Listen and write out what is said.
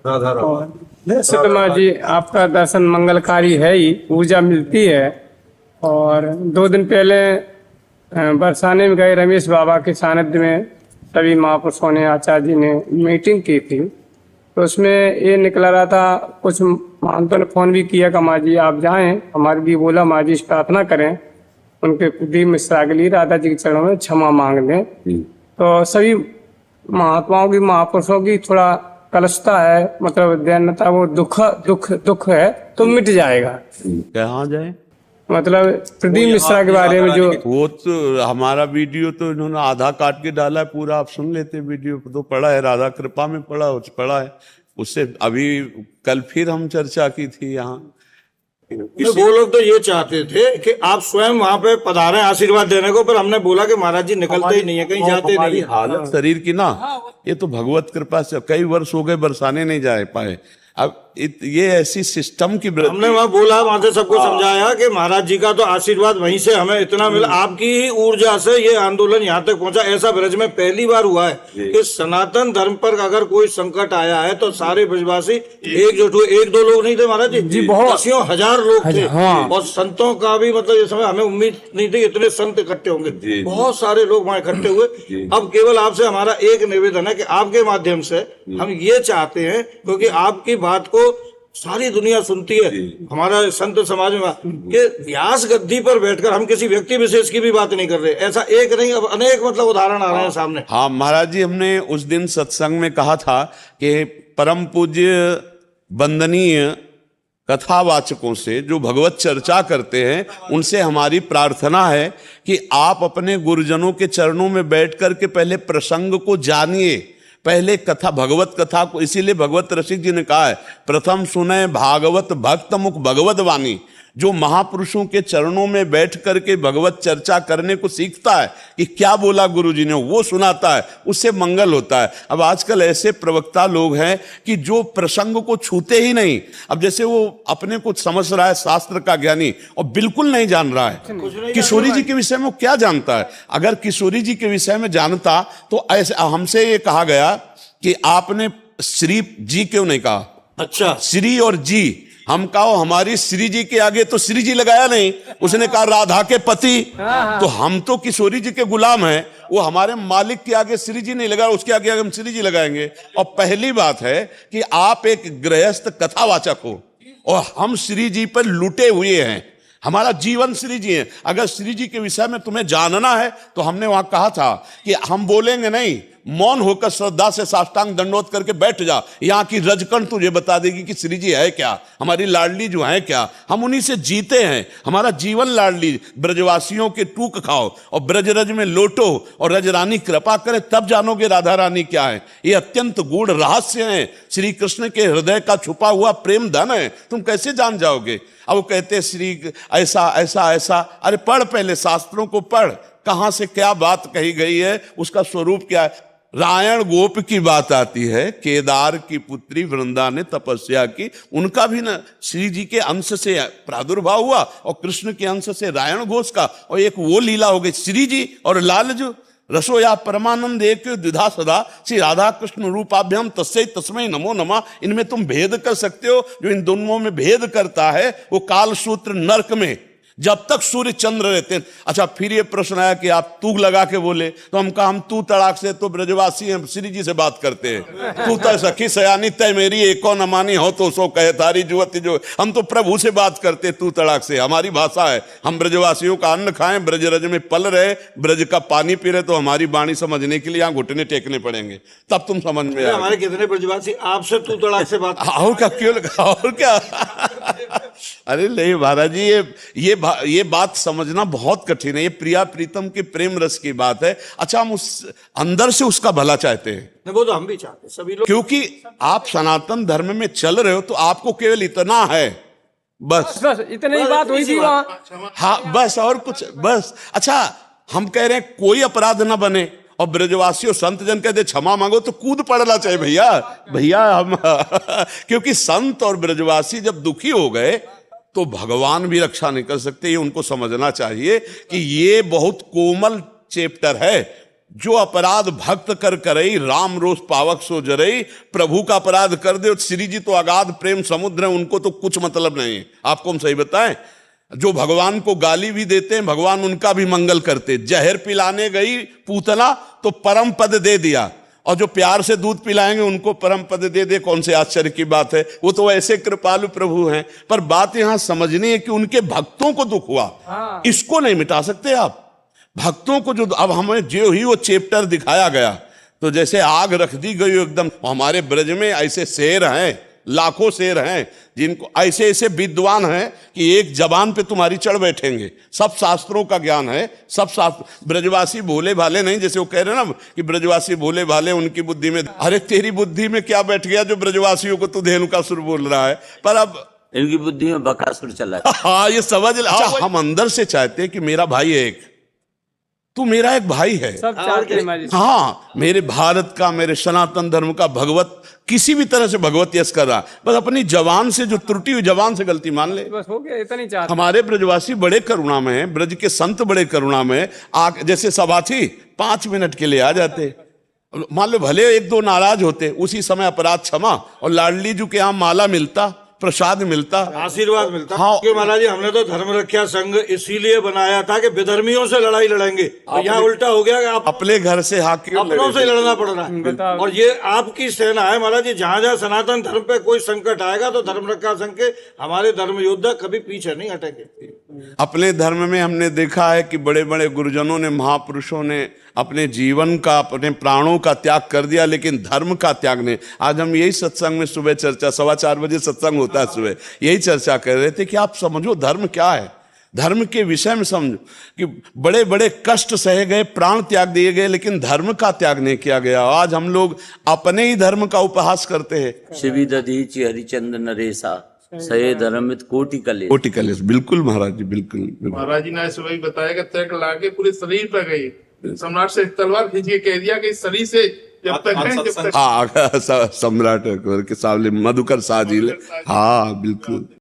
राधा राधा। और वैसे तो माँ जी आपका दर्शन मंगलकारी है ही, ऊर्जा मिलती है। और 2 दिन पहले बरसाने में गए रमेश बाबा के सानिध्य में सभी महापुरुषों ने, आचार्य जी ने मीटिंग की थी। तो उसमें ये निकला रहा था, कुछ महंतों ने फोन भी किया कि माँ जी आप जाएं, हमारे लिए बोला माँ जी प्रार्थना करें, उनके कुलदीप मिश्रा के लिए राधा जी के चरणों में क्षमा मांग लें। तो सभी महात्माओं की, महापुरुषों की थोड़ा कलशता है, मतलब दैन्यता, वो दुख है तो मिट जाएगा। कहाँ जाए? मतलब प्रदीप मिश्रा के बारे में जो वो तो हमारा वीडियो तो इन्होंने आधा काट के डाला है, पूरा आप सुन लेते। वीडियो तो पड़ा है, राधा कृपा में पड़ा है। उससे अभी कल फिर हम चर्चा की थी यहाँ। वो लोग तो ये चाहते थे कि आप स्वयं वहां पे पधारें आशीर्वाद देने को, पर हमने बोला कि महाराज जी निकलते ही नहीं है, कहीं जाते नहीं है। हालत शरीर की ना, ये तो भगवत कृपा से कई वर्ष हो गए बरसाने नहीं जा पाए। अब ये ऐसी सिस्टम की हमने वहां बोला, वहां से सबको समझाया कि महाराज जी का तो आशीर्वाद वहीं से हमें इतना मिला, आपकी ही ऊर्जा से ये आंदोलन यहाँ तक पहुंचा। ऐसा ब्रज में पहली बार हुआ है कि सनातन धर्म पर अगर कोई संकट आया है तो सारे ब्रजवासी एकजुट हुए। 1-2 लोग नहीं थे महाराज जी, बहुत दसियों हजार लोग थे। और संतों का भी मतलब ये समय हमें उम्मीद नहीं थी इतने संत इकट्ठे होंगे। बहुत सारे लोग वहां इकट्ठे हुए। अब केवल आपसे हमारा एक निवेदन है कि आपके माध्यम से हम ये चाहते हैं, क्योंकि आपकी बात को सारी दुनिया सुनती है, हमारा संत समाज में, कि व्यास गद्दी पर बैठकर हम किसी व्यक्ति विशेष की भी बात नहीं कर रहे। ऐसा एक नहीं, अब अनेक मतलब उदाहरण आ रहे हैं सामने। हाँ महाराज जी, हमने उस दिन सत्संग में कहा था कि परम पूज्य वंदनीय कथावाचकों से जो भगवत चर्चा करते हैं, उनसे हमारी प्रार्थना है कि आप अपने गुरुजनों के चरणों में बैठ करके पहले प्रसंग को जानिए, पहले कथा, भगवत कथा को। इसीलिए भगवत रसिक जी ने कहा है, प्रथम सुने भागवत भक्त मुख भगवत वाणी। जो महापुरुषों के चरणों में बैठ करके भगवत चर्चा करने को सीखता है कि क्या बोला गुरु जी ने, वो सुनाता है, उससे मंगल होता है। अब आजकल ऐसे प्रवक्ता लोग हैं कि जो प्रसंग को छूते ही नहीं। अब जैसे वो अपने को समझ रहा है शास्त्र का ज्ञानी और बिल्कुल नहीं जान रहा है किशोरी जी के विषय में। वो क्या जानता है? अगर किशोरी जी के विषय में जानता तो ऐसे हमसे ये कहा गया कि आपने श्री जी क्यों नहीं कहा? अच्छा, श्री और जी हम कहो, हमारी श्री जी के आगे तो श्री जी लगाया नहीं, उसने कहा राधा के पति। तो हम तो किशोरी जी के गुलाम हैं, वो हमारे मालिक के आगे श्री जी नहीं लगाया, उसके आगे हम श्री जी लगाएंगे। और पहली बात है कि आप एक गृहस्थ कथावाचक हो और हम श्री जी पर लुटे हुए हैं। हमारा जीवन श्री जी है। अगर श्री जी के विषय में तुम्हें जानना है तो हमने वहां कहा था कि हम बोलेंगे नहीं, मौन होकर श्रद्धा से साष्टांग दंडोत करके बैठ जा। यहाँ की रजकण तुझे बता देगी कि श्री जी है क्या, हमारी लाडली जो है क्या। हम उन्हीं से जीते हैं। हमारा जीवन लाडली, ब्रजवासियों के टूक खाओ और ब्रजरज में लोटो और रजरानी कृपा करे, तब जानोगे राधा रानी क्या है। ये अत्यंत गूढ़ रहस्य है, श्री कृष्ण के हृदय का छुपा हुआ प्रेम धन है, तुम कैसे जान जाओगे? अब वो कहते श्री ऐसा ऐसा ऐसा। अरे पढ़, पहले शास्त्रों को पढ़, कहां से क्या बात कही गई है, उसका स्वरूप क्या है। रायण गोप की बात आती है, केदार की पुत्री वृंदा ने तपस्या की, उनका भी ना श्री जी के अंश से प्रादुर्भाव हुआ और कृष्ण के अंश से रायण घोष का। और एक वो लीला हो गई, श्री जी और लालजू रसोया परमानंद एक द्विधा सदा श्री राधा कृष्ण रूपाभ्याम तस्मै तस्मै नमो नमः। इनमें तुम भेद कर सकते हो? जो इन दोनों में भेद करता है वो कालसूत्र नरक में जब तक सूर्य चंद्र रहते हैं। अच्छा, फिर ये प्रश्न आया कि आप तू लगा के बोले, तो हम कहा हम तू तड़ाक से तो ब्रजवासी हैं, श्री जी से बात करते हैं। तू तय सखी सयानी तय मेरी एको न मानी हो तो सो कहे तारी जुवती जो। हम तो प्रभु से बात करते तू तड़ाक से, हमारी भाषा है। हम ब्रजवासियों का अन्न खाएं, ब्रजरज में पल रहे, ब्रज का पानी पी रहे, तो हमारी वाणी समझने के लिए यहाँ घुटने टेकने पड़ेंगे, तब तुम समझ में आए। हमारे कितने ब्रजवासी आपसे तू तड़ाक से बात। और क्या, क्यों लगा, और क्या। अरे नहीं महाराज जी, ये बात समझना बहुत कठिन है। ये प्रिया प्रीतम के प्रेम रस की बात है। अच्छा, हम उस अंदर से उसका भला चाहते हैं। वो तो हम भी चाहते हैं, सभी लोग। क्योंकि आप सनातन धर्म में चल रहे हो तो आपको केवल इतना है, बस इतनी ही बात हुई थी वहाँ। हाँ बस, और कुछ बस। अच्छा, हम कह रहे हैं कोई अपराध ना बने और ब्रजवासियों संत जन कहते क्षमा मांगो, तो कूद पड़ना चाहिए भैया हम। क्योंकि संत और ब्रजवासी जब दुखी हो गए तो भगवान भी रक्षा नहीं कर सकते। ये उनको समझना चाहिए कि ये बहुत कोमल चैप्टर है। जो अपराध भक्त कर करई, राम रोष पावक सो जरई। प्रभु का अपराध कर दे, श्री जी तो अगाध प्रेम समुद्र है, उनको तो कुछ मतलब नहीं है। आपको हम सही बताएं, जो भगवान को गाली भी देते हैं, भगवान उनका भी मंगल करते। जहर पिलाने गई पूतना तो परम पद दे दिया, और जो प्यार से दूध पिलाएंगे उनको परम पद दे दे। कौन से आश्चर्य की बात है, वो तो ऐसे कृपालु प्रभु हैं। पर बात यहां समझनी है कि उनके भक्तों को दुख हुआ, इसको नहीं मिटा सकते आप। भक्तों को जो अब हमें जो ही वो चैप्टर दिखाया गया, तो जैसे आग रख दी गई एकदम। हमारे ब्रज में ऐसे शेर हैं, लाखों शेर हैं, जिनको ऐसे ऐसे विद्वान हैं कि एक जबान पे तुम्हारी चढ़ बैठेंगे। सब शास्त्रों का ज्ञान है, सब शास्त्र। ब्रजवासी भोले भाले नहीं, जैसे वो कह रहे हैं ना कि ब्रजवासी भोले भाले, उनकी बुद्धि में, अरे तेरी बुद्धि में क्या बैठ गया जो ब्रजवासियों को तू धेनुकासुर बोल रहा है। पर अब इनकी बुद्धि में बकासुर चला है। हाँ, ये समझ। हम अंदर से चाहते हैं कि मेरा भाई है एक, तू मेरा एक भाई है। सब चाहते हैं माजी। हाँ, मेरे भारत का, मेरे सनातन धर्म का भगवत किसी भी तरह से भगवत यश कर रहा, बस अपनी जवान से जो त्रुटि हुई, जवान से गलती मान ले, बस हो गया, इतना ही चाहते। हमारे ब्रजवासी बड़े करुणा में हैं, ब्रज के संत बड़े करुणा में हैं। जैसे सभा थी, 5 मिनट के लिए आ जाते। मान लो भले 1-2 नाराज होते, उसी समय अपराध क्षमा, और लाडली जी के यहाँ माला मिलता, प्रसाद मिलता, आशीर्वाद मिलता। हाँ। क्योंकि महाराज जी, हमने तो धर्म रक्षा संघ इसीलिए बनाया था कि विधर्मियों से लड़ाई लड़ेंगे, और यहाँ उल्टा हो गया कि आप अपने घर से हाकी अपनों से लड़ना पड़ रहा है। और ये आपकी सेना है महाराज जी। जहां जहां सनातन धर्म पे कोई संकट आएगा तो धर्म रक्षा संघ के हमारे धर्म योद्धा कभी पीछे नहीं हटेंगे। अपने धर्म में हमने देखा है कि बड़े बड़े गुरुजनों ने, महापुरुषों ने अपने जीवन का, अपने प्राणों का त्याग कर दिया, लेकिन धर्म का त्याग नहीं। आज हम यही सत्संग में सुबह चर्चा, 4:15 बजे सत्संग होता है सुबह, यही चर्चा कर रहे थे कि आप समझो धर्म क्या है, धर्म के विषय में समझो कि बड़े बड़े कष्ट सहे गए, प्राण त्याग दिए गए, लेकिन धर्म का त्याग नहीं किया गया। आज हम लोग अपने ही धर्म का उपहास करते हैं। शिवी दधीचि हरिचंद्र नरेसा सये धर्मित कोटि कलेश। कोटि कलेश, बिल्कुल महाराज जी, बिल्कुल। महाराज जी ने सुबह बताया कि तर्क लाके पूरे शरीर पर गई, सम्राट से तलवार खींच के कह दिया कि इस शरीर से जब तक है, जब तक। हाँ, सम्राट के सामने मधुकर शाह जी, हाँ बिल्कुल।